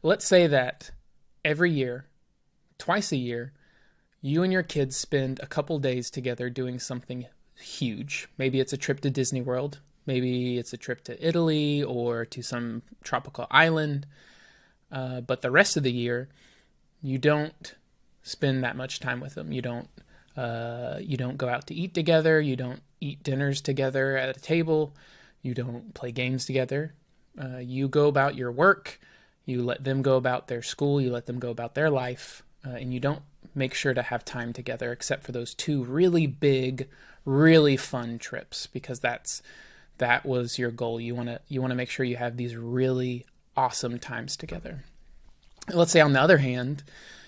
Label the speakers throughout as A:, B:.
A: Let's say that every year, twice a year, you and your kids spend a couple days together doing something huge. Maybe it's a trip to Disney World. Maybe it's a trip to Italy or to some tropical island. But the rest of the year, you don't spend that much time with them. You don't go out to eat together. You don't eat dinners together at a table. You don't play games together. You go about your work. You let them go about their school. You let them go about their life, and you don't make sure to have time together except for those two really big, really fun trips because that was your goal. You want to make sure you have these really awesome times together. Let's say on the other hand,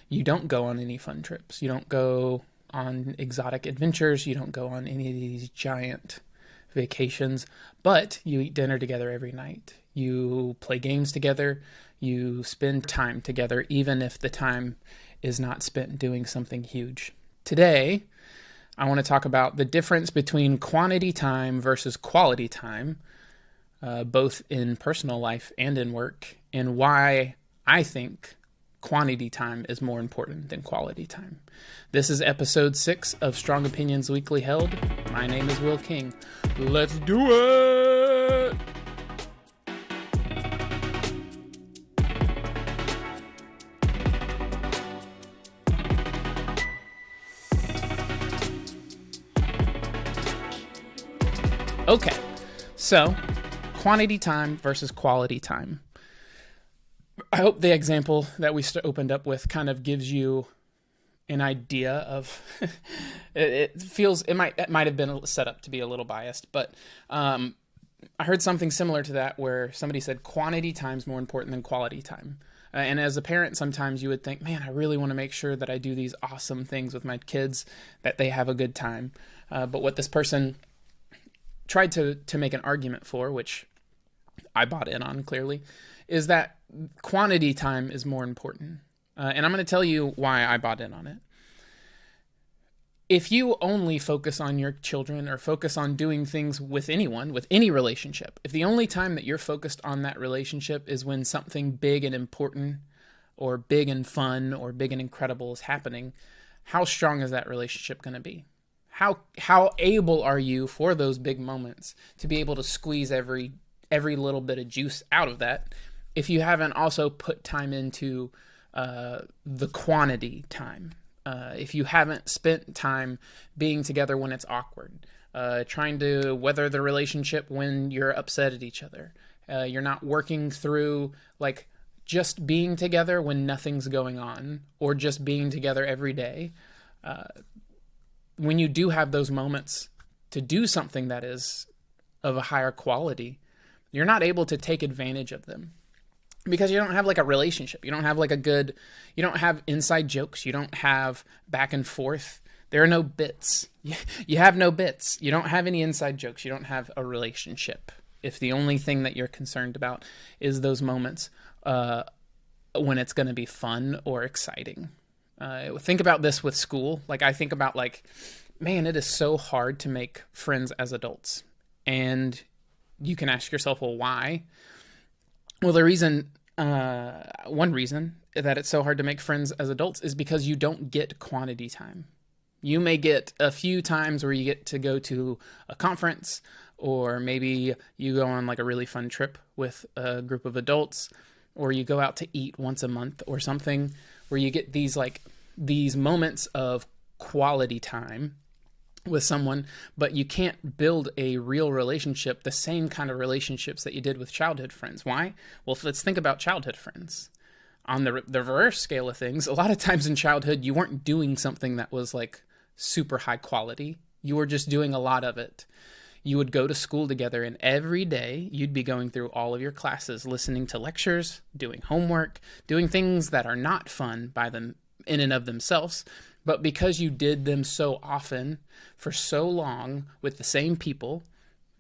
A: you don't go on any fun trips. You don't go on exotic adventures. You don't go on any of these giant vacations, but you eat dinner together every night. You play games together. You spend time together, even if the time is not spent doing something huge. Today, I want to talk about the difference between quantity time versus quality time, both in personal life and in work, and why I think quantity time is more important than quality time. This is episode 6 of Strong Opinions Weekly Held. My name is Will King. Let's do it! Okay, so quantity time versus quality time. I hope the example that we opened up with kind of gives you an idea of it might have been set up to be a little biased, but I heard something similar to that where somebody said quantity time is more important than quality time. And as a parent, sometimes you would think, man, I really want to make sure that I do these awesome things with my kids, that they have a good time. But what this person tried to make an argument for, which I bought in on clearly, is that quantity time is more important. And I'm going to tell you why I bought in on it. If you only focus on your children or focus on doing things with anyone, with any relationship, if the only time that you're focused on that relationship is when something big and important or big and fun or big and incredible is happening, how strong is that relationship going to be? How able are you for those big moments to be able to squeeze every little bit of juice out of that if you haven't also put time into the quantity time? If you haven't spent time being together when it's awkward, trying to weather the relationship when you're upset at each other, you're not working through like just being together when nothing's going on or just being together every day. When you do have those moments to do something that is of a higher quality, you're not able to take advantage of them because you don't have like a relationship. You don't have like you don't have inside jokes. You don't have back and forth. There are no bits. You have no bits. You don't have any inside jokes. You don't have a relationship. If the only thing that you're concerned about is those moments when it's going to be fun or exciting. Think about this with school. Like I think about man, it is so hard to make friends as adults. And you can ask yourself, well, why? Well, one reason that it's so hard to make friends as adults is because you don't get quantity time. You may get a few times where you get to go to a conference, or maybe you go on like a really fun trip with a group of adults, or you go out to eat once a month or something, where you get these moments of quality time with someone, but you can't build a real relationship, the same kind of relationships that you did with childhood friends. Why? Well, let's think about childhood friends. On the reverse scale of things, a lot of times in childhood, you weren't doing something that was like super high quality. You were just doing a lot of it. You would go to school together, and every day you'd be going through all of your classes, listening to lectures, doing homework, doing things that are not fun by them in and of themselves. But because you did them so often for so long with the same people,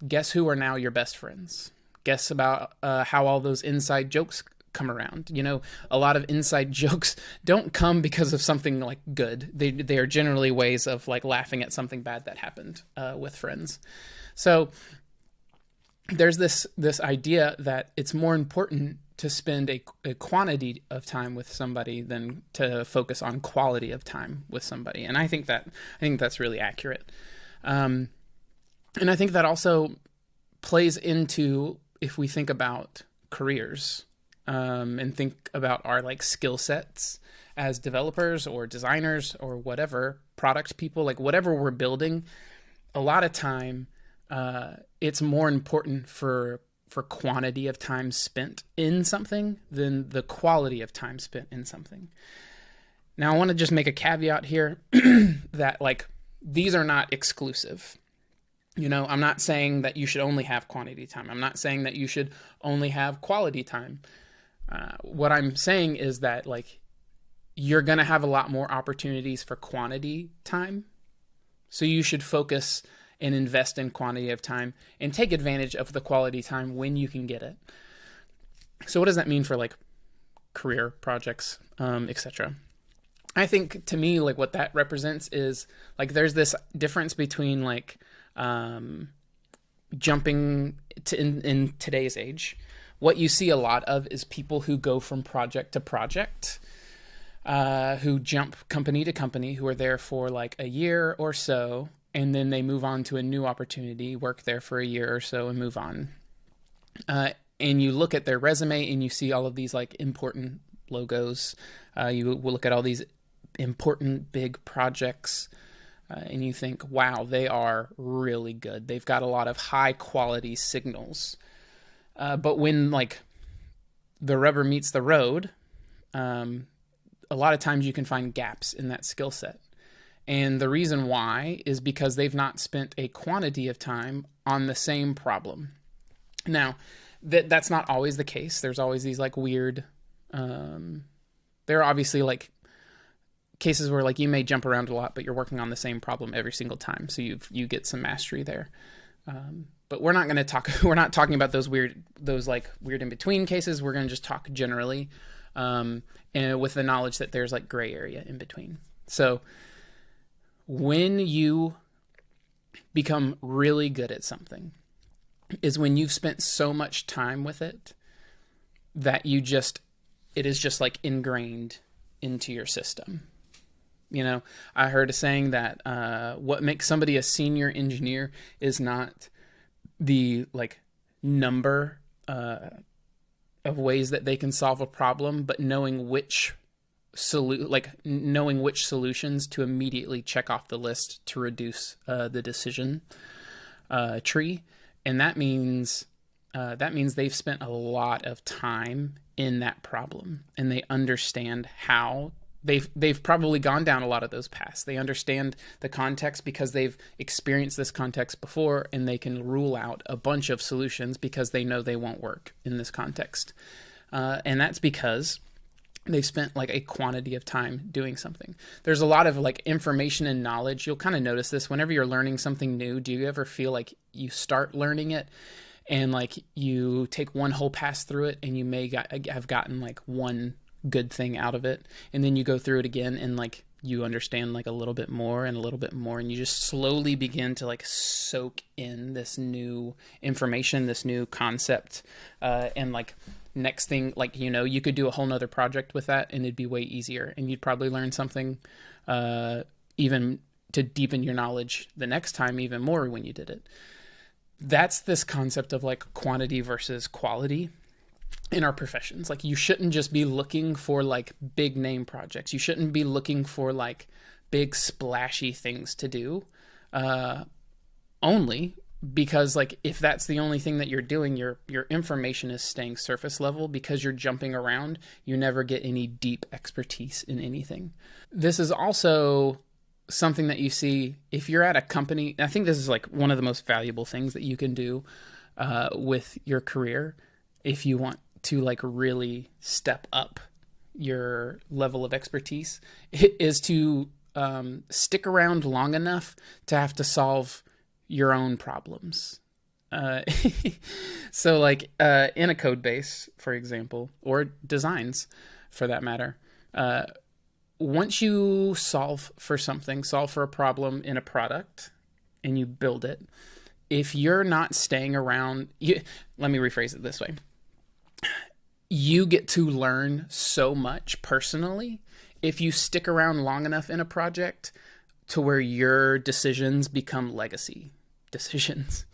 A: guess who are now your best friends? Guess about how all those inside jokes come around. You know, a lot of inside jokes don't come because of something like good. They are generally ways of like laughing at something bad that happened with friends. So there's this idea that it's more important to spend a quantity of time with somebody than to focus on quality of time with somebody. And I think that's really accurate. And I think that also plays into, if we think about careers, and think about our like skill sets as developers or designers or whatever, product people, like whatever we're building, a lot of time, it's more important for quantity of time spent in something than the quality of time spent in something. Now, I want to just make a caveat here that like these are not exclusive. You know, I'm not saying that you should only have quantity time. I'm not saying that you should only have quality time. What I'm saying is that like you're going to have a lot more opportunities for quantity time. So you should focus and invest in quantity of time and take advantage of the quality time when you can get it. So what does that mean for like career projects, etc.? I think to me, like what that represents is like there's this difference between like jumping to in today's age. What you see a lot of is people who go from project to project, who jump company to company, who are there for like a year or so, and then they move on to a new opportunity, work there for a year or so, and move on. And you look at their resume and you see all of these like important logos. You will look at all these important big projects, and you think, wow, they are really good. They've got a lot of high quality signals. But when like the rubber meets the road, a lot of times you can find gaps in that skill set. And the reason why is because they've not spent a quantity of time on the same problem. Now, that's not always the case. There's always these like weird, there are obviously like cases where like you may jump around a lot, but you're working on the same problem every single time. So you get some mastery there. But we're not talking about those weird in between cases. We're going to just talk generally, and with the knowledge that there's like gray area in between. So when you become really good at something is when you've spent so much time with it that it is just like ingrained into your system. You know, I heard a saying that what makes somebody a senior engineer is not the like number of ways that they can solve a problem, but knowing which solutions to immediately check off the list to reduce the decision tree. And that means they've spent a lot of time in that problem, and they understand how they've probably gone down a lot of those paths. They understand the context because they've experienced this context before, and they can rule out a bunch of solutions because they know they won't work in this context. And that's because they've spent like a quantity of time doing something. There's a lot of like information and knowledge. You'll kind of notice this whenever you're learning something new. Do you ever feel like you start learning it and like you take one whole pass through it and you may have gotten like one good thing out of it, and then you go through it again and like you understand like a little bit more and a little bit more, and you just slowly begin to like soak in this new information, this new concept, and like next thing, like, you know, you could do a whole nother project with that and it'd be way easier, and you'd probably learn something even to deepen your knowledge the next time even more when you did it. That's this concept of like quantity versus quality in our professions. Like you shouldn't just be looking for like big name projects. You shouldn't be looking for like big splashy things to do, only because like if that's the only thing that you're doing, your information is staying surface level. Because you're jumping around, you never get any deep expertise in anything. This is also something that you see if you're at a company. I think this is like one of the most valuable things that you can do with your career if you want to like really step up your level of expertise, is to stick around long enough to have to solve your own problems. So like in a code base, for example, or designs for that matter, once you solve for a problem in a product and you build it, if you're not staying around, let me rephrase it this way. You get to learn so much personally if you stick around long enough in a project to where your decisions become legacy decisions.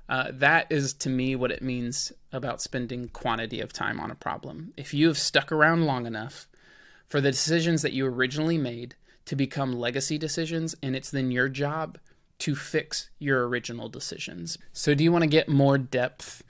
A: That is, to me, what it means about spending quantity of time on a problem. If you have stuck around long enough for the decisions that you originally made to become legacy decisions, and it's then your job to fix your original decisions. So do you want to get more depth,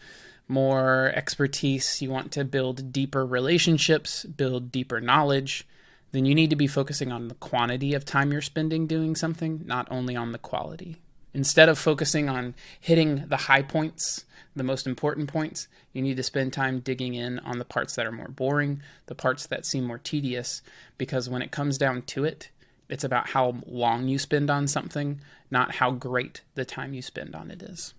A: more expertise? You want to build deeper relationships, build deeper knowledge? Then you need to be focusing on the quantity of time you're spending doing something, not only on the quality. Instead of focusing on hitting the high points, the most important points, you need to spend time digging in on the parts that are more boring, the parts that seem more tedious, because when it comes down to it, it's about how long you spend on something, not how great the time you spend on it is.